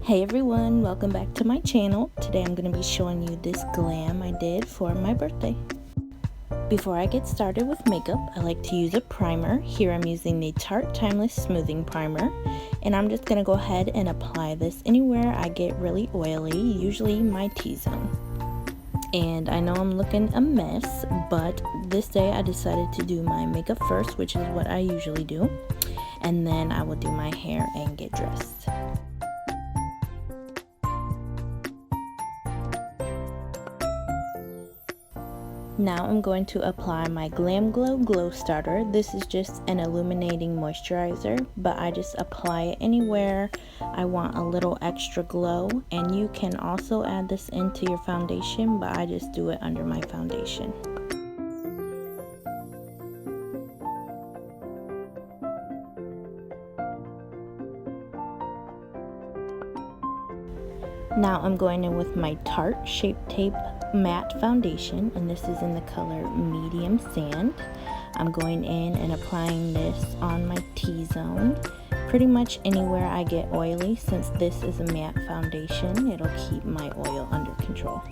Hey everyone, welcome back to my channel. Today I'm going to be showing you this glam I did for my birthday. Before I get started with makeup, I like to use a primer. Here I'm using the Tarte Timeless Smoothing Primer, and I'm just going to go ahead and apply this anywhere I get really oily, usually my T-zone. And I know I'm looking a mess, but this day I decided to do my makeup first, which is what I usually do, and then I will do my hair and get dressed. Now I'm going to apply my Glam Glow Starter. This is just an illuminating moisturizer, but I just apply it anywhere I want a little extra glow. And you can also add this into your foundation, but I just do it under my foundation. Now I'm going in with my Tarte Shape Tape Matte Foundation, and this is in the color Medium Sand. I'm going in and applying this on my T-zone, pretty much anywhere I get oily. Since this is a matte foundation, it'll keep my oil under control.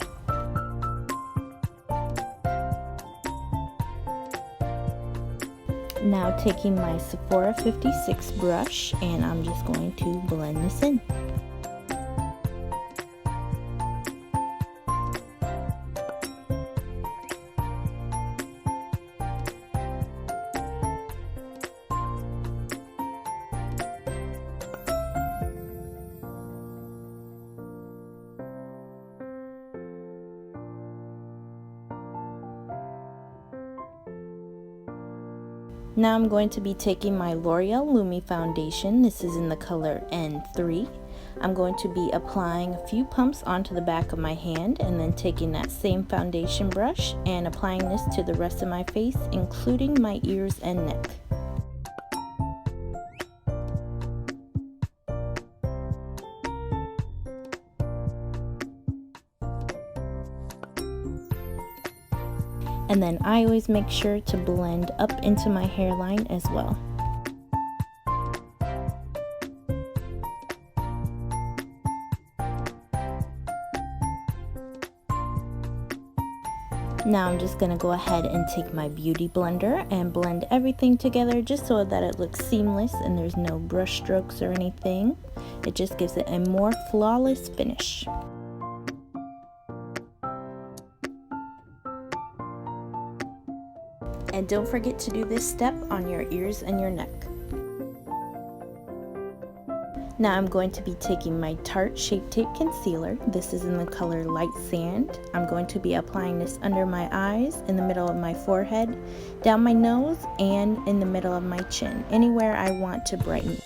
Now taking my Sephora 56 brush, and I'm just going to blend this in. Now I'm going to be taking my L'Oreal Lumi foundation. This is in the color N3. I'm going to be applying a few pumps onto the back of my hand, and then taking that same foundation brush and applying this to the rest of my face, including my ears and neck. And then I always make sure to blend up into my hairline as well. Now I'm just going to go ahead and take my beauty blender and blend everything together just so that it looks seamless and there's no brush strokes or anything. It just gives it a more flawless finish. And don't forget to do this step on your ears and your neck. Now I'm going to be taking my Tarte Shape Tape Concealer. This is in the color Light Sand. I'm going to be applying this under my eyes, in the middle of my forehead, down my nose, and in the middle of my chin, anywhere I want to brighten.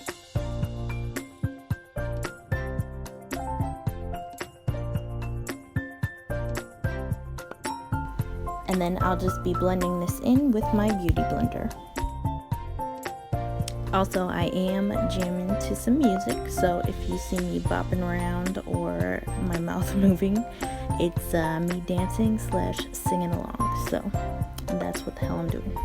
And then I'll just be blending this in with my beauty blender. Also, I am jamming to some music, so if you see me bopping around or my mouth moving, it's me dancing / singing along. So that's what the hell I'm doing.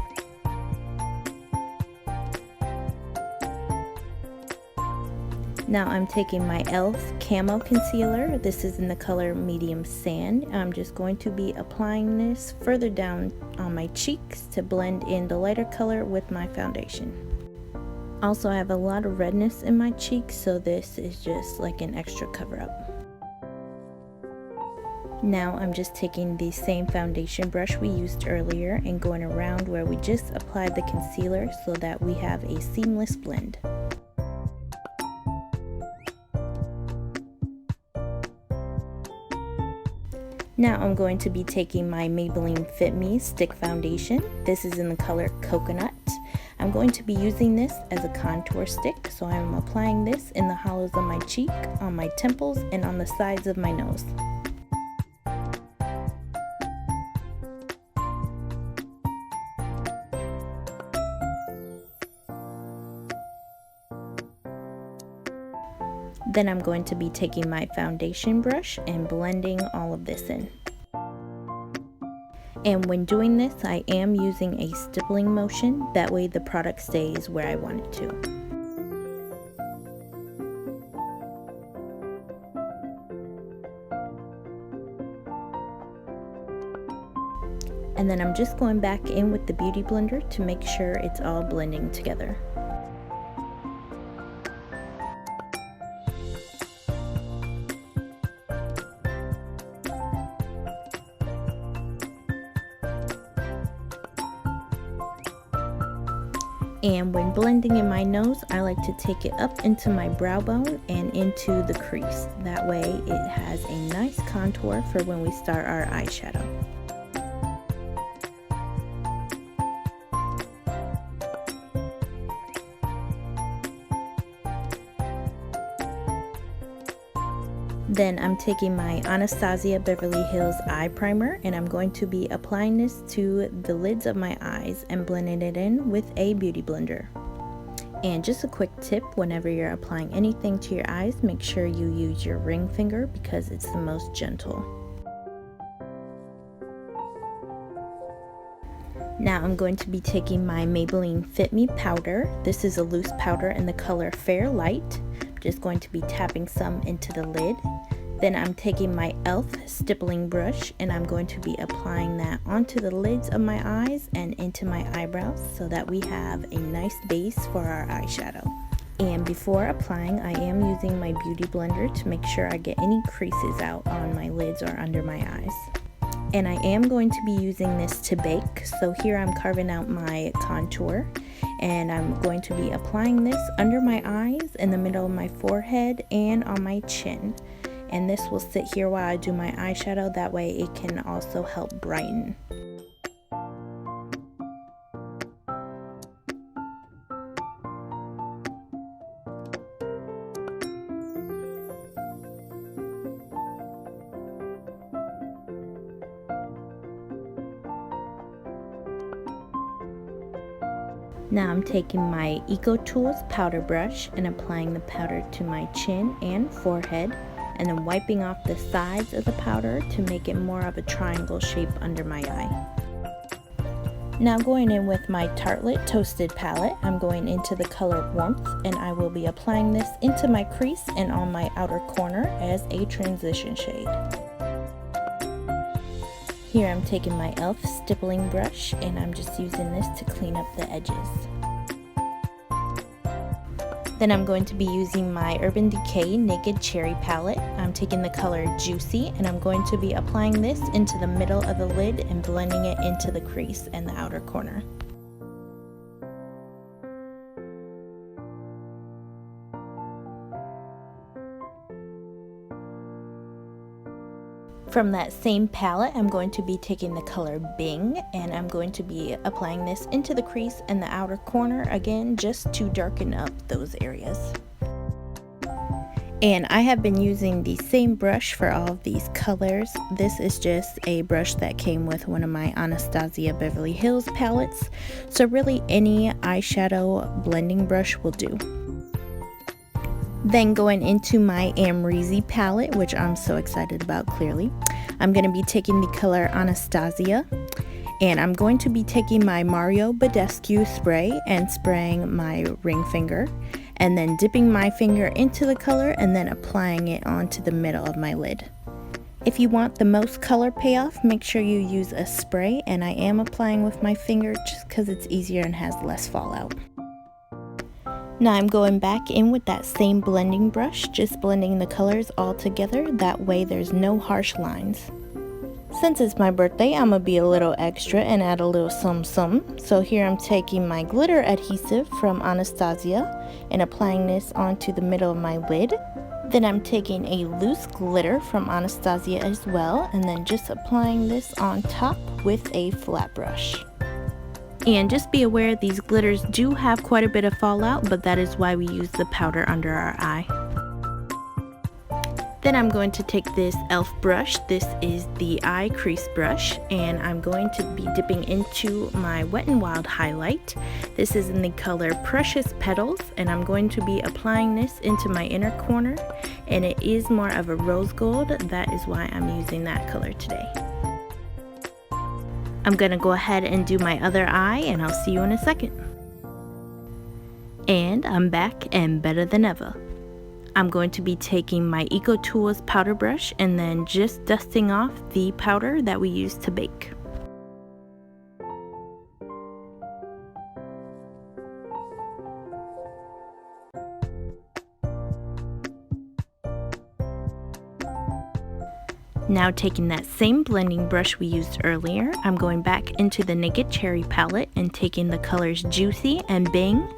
Now I'm taking my e.l.f. Camo Concealer. This is in the color Medium Sand. I'm just going to be applying this further down on my cheeks to blend in the lighter color with my foundation. Also, I have a lot of redness in my cheeks, so this is just like an extra cover-up. Now I'm just taking the same foundation brush we used earlier and going around where we just applied the concealer so that we have a seamless blend. Now I'm going to be taking my Maybelline Fit Me Stick Foundation. This is in the color Coconut. I'm going to be using this as a contour stick, so I'm applying this in the hollows of my cheek, on my temples, and on the sides of my nose. Then I'm going to be taking my foundation brush and blending all of this in. And when doing this, I am using a stippling motion. That way the product stays where I want it to. And then I'm just going back in with the Beauty Blender to make sure it's all blending together. And when blending in my nose, I like to take it up into my brow bone and into the crease. That way it has a nice contour for when we start our eyeshadow. Then I'm taking my Anastasia Beverly Hills eye primer and I'm going to be applying this to the lids of my eyes and blending it in with a beauty blender. And just a quick tip, whenever you're applying anything to your eyes, make sure you use your ring finger because it's the most gentle. Now I'm going to be taking my Maybelline Fit Me powder. This is a loose powder in the color Fair Light. Just going to be tapping some into the lid. Then I'm taking my e.l.f. stippling brush and I'm going to be applying that onto the lids of my eyes and into my eyebrows so that we have a nice base for our eyeshadow. And before applying, I am using my beauty blender to make sure I get any creases out on my lids or under my eyes. And I am going to be using this to bake, so here I'm carving out my contour. And I'm going to be applying this under my eyes, in the middle of my forehead, and on my chin. And this will sit here while I do my eyeshadow, that way it can also help brighten. Now I'm taking my Eco Tools powder brush and applying the powder to my chin and forehead, and then wiping off the sides of the powder to make it more of a triangle shape under my eye. Now going in with my Tartelette Toasted palette, I'm going into the color Warmth, and I will be applying this into my crease and on my outer corner as a transition shade. Here I'm taking my e.l.f. stippling brush and I'm just using this to clean up the edges. Then I'm going to be using my Urban Decay Naked Cherry palette. I'm taking the color Juicy and I'm going to be applying this into the middle of the lid and blending it into the crease and the outer corner. From that same palette, I'm going to be taking the color Bing and I'm going to be applying this into the crease and the outer corner, again just to darken up those areas. And I have been using the same brush for all of these colors. This is just a brush that came with one of my Anastasia Beverly Hills palettes, so really any eyeshadow blending brush will do. Then going into my Amrezy palette, which I'm so excited about, clearly. I'm going to be taking the color Anastasia, and I'm going to be taking my Mario Badescu spray and spraying my ring finger, and then dipping my finger into the color and then applying it onto the middle of my lid. If you want the most color payoff, make sure you use a spray, and I am applying with my finger just because it's easier and has less fallout. Now I'm going back in with that same blending brush, just blending the colors all together, that way there's no harsh lines. Since it's my birthday, I'm gonna be a little extra and add a little some. So here I'm taking my glitter adhesive from Anastasia and applying this onto the middle of my lid. Then I'm taking a loose glitter from Anastasia as well, and then just applying this on top with a flat brush. And just be aware these glitters do have quite a bit of fallout, but that is why we use the powder under our eye. Then I'm going to take this e.l.f. brush. This is the eye crease brush, and I'm going to be dipping into my Wet n Wild highlight. This is in the color Precious Petals, and I'm going to be applying this into my inner corner, and it is more of a rose gold. That is why I'm using that color today. I'm gonna go ahead and do my other eye, and I'll see you in a second. And I'm back and better than ever. I'm going to be taking my Eco Tools powder brush and then just dusting off the powder that we used to bake. Now taking that same blending brush we used earlier, I'm going back into the Naked Cherry palette and taking the colors Juicy and Bing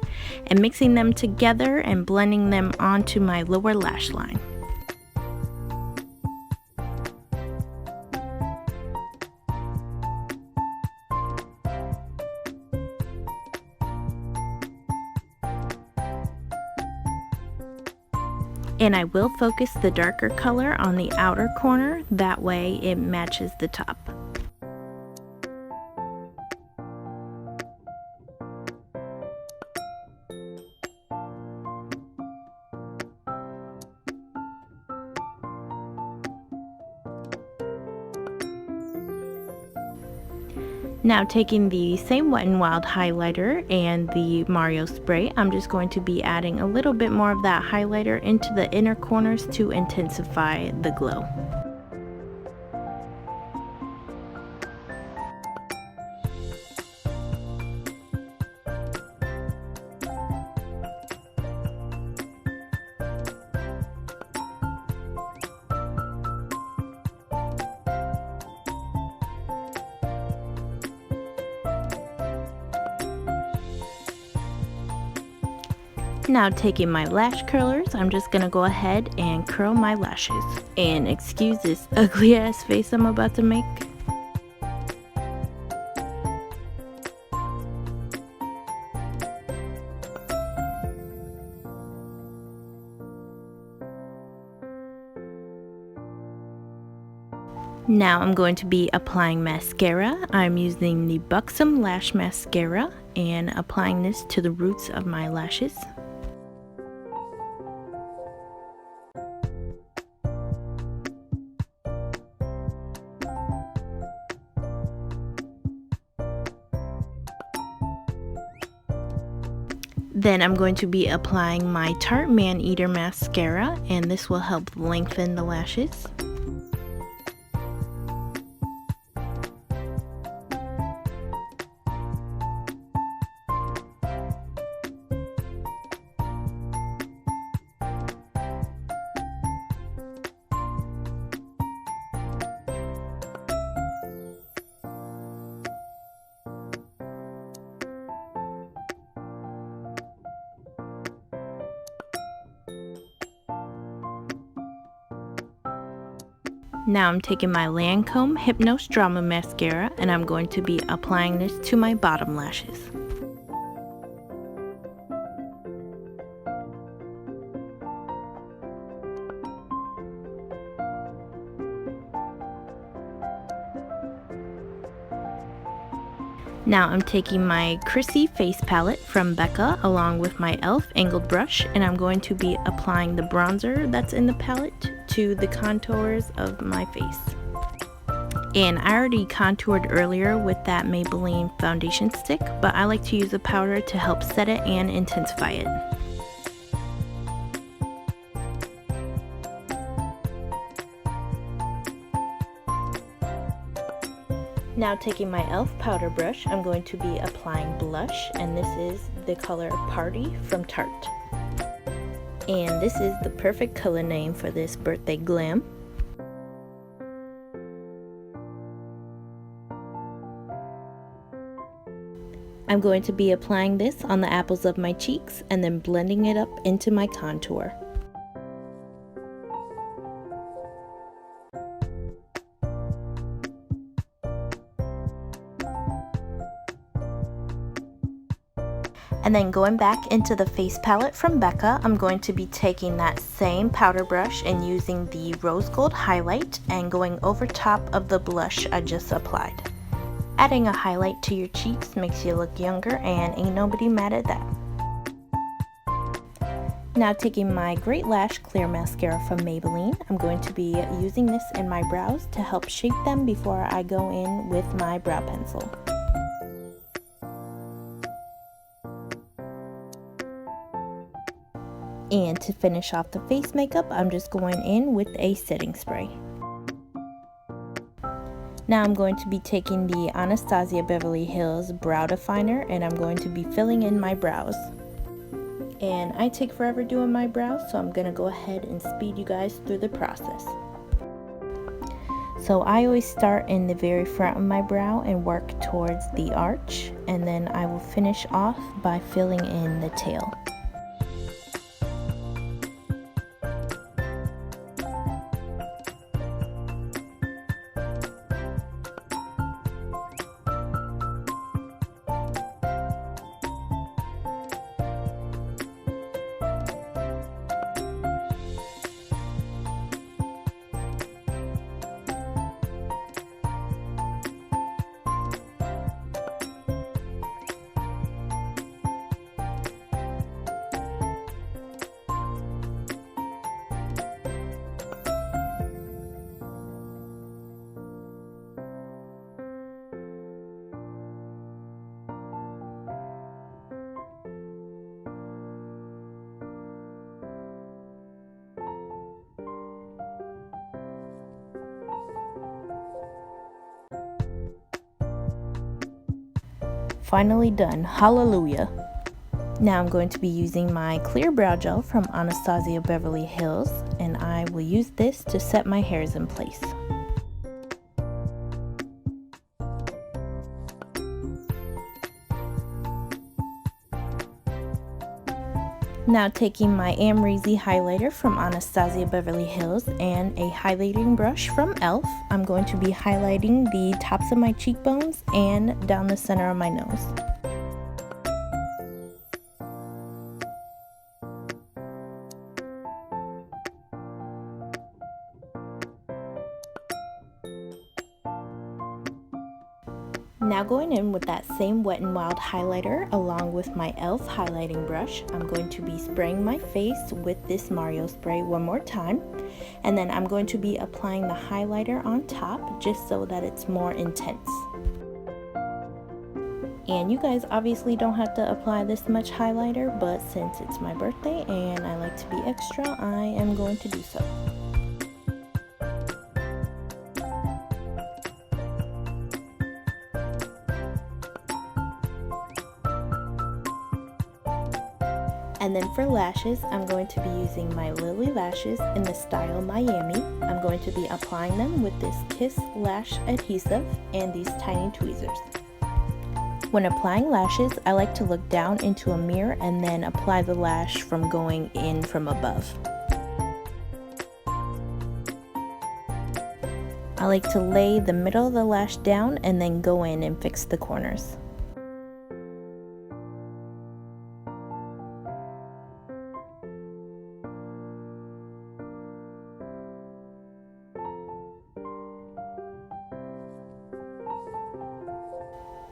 and mixing them together and blending them onto my lower lash line. And I will focus the darker color on the outer corner, that way it matches the top. Now taking the same Wet n Wild highlighter and the Mario spray, I'm just going to be adding a little bit more of that highlighter into the inner corners to intensify the glow. Now taking my lash curlers, I'm just gonna go ahead and curl my lashes. And excuse this ugly ass face I'm about to make. Now I'm going to be applying mascara. I'm using the Buxom Lash Mascara and applying this to the roots of my lashes. Then I'm going to be applying my Tarte Man Eater mascara, and this will help lengthen the lashes. Now I'm taking my Lancome Hypnose Drama Mascara and I'm going to be applying this to my bottom lashes. Now I'm taking my Chrissy Face Palette from Becca along with my e.l.f. angled brush, and I'm going to be applying the bronzer that's in the palette to the contours of my face. And I already contoured earlier with that Maybelline foundation stick, but I like to use a powder to help set it and intensify it. Now taking my e.l.f. powder brush, I'm going to be applying blush, and this is the color Party from Tarte. And this is the perfect color name for this birthday glam. I'm going to be applying this on the apples of my cheeks and then blending it up into my contour. And then going back into the face palette from Becca, I'm going to be taking that same powder brush and using the rose gold highlight and going over top of the blush I just applied. Adding a highlight to your cheeks makes you look younger, and ain't nobody mad at that. Now taking my Great Lash Clear Mascara from Maybelline, I'm going to be using this in my brows to help shape them before I go in with my brow pencil. And to finish off the face makeup, I'm just going in with a setting spray. Now I'm going to be taking the Anastasia Beverly Hills Brow Definer and I'm going to be filling in my brows. And I take forever doing my brows, so I'm going to go ahead and speed you guys through the process. So I always start in the very front of my brow and work towards the arch, and then I will finish off by filling in the tail. Finally done. Hallelujah. Now I'm going to be using my clear brow gel from Anastasia Beverly Hills, and I will use this to set my hairs in place. Now taking my Amrezy highlighter from Anastasia Beverly Hills and a highlighting brush from e.l.f., I'm going to be highlighting the tops of my cheekbones and down the center of my nose. Now going in with that same Wet n Wild highlighter along with my e.l.f. highlighting brush, I'm going to be spraying my face with this Mario spray one more time, and then I'm going to be applying the highlighter on top just so that it's more intense. And you guys obviously don't have to apply this much highlighter, but since it's my birthday and I like to be extra, I am going to do so. And then for lashes, I'm going to be using my Lily lashes in the style Miami. I'm going to be applying them with this Kiss Lash adhesive and these tiny tweezers. When applying lashes, I like to look down into a mirror and then apply the lash from going in from above. I like to lay the middle of the lash down and then go in and fix the corners.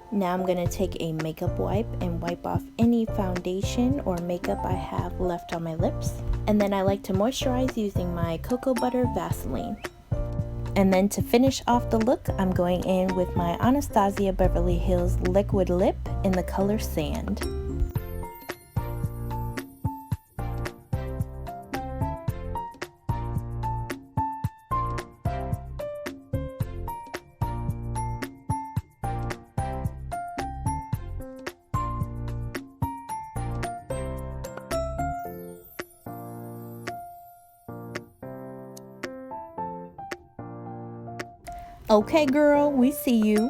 Now I'm going to take a makeup wipe and wipe off any foundation or makeup I have left on my lips. And then I like to moisturize using my cocoa butter Vaseline. And then to finish off the look, I'm going in with my Anastasia Beverly Hills liquid lip in the color Sand. Okay girl, we see you.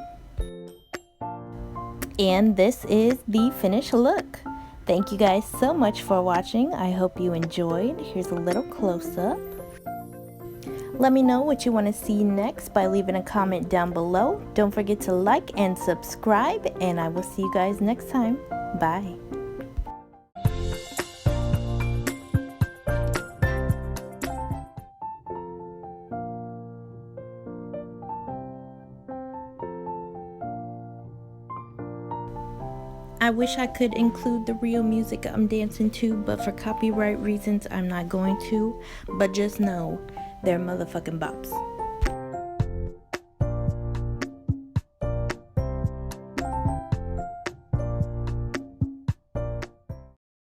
And this is the finished look. Thank you guys so much for watching. I hope you enjoyed. Here's a little close-up. Let me know what you want to see next by leaving a comment down below. Don't forget to like and subscribe, and I will see you guys next time. Bye. I wish I could include the real music I'm dancing to, but for copyright reasons I'm not going to. But just know, they're motherfucking bops.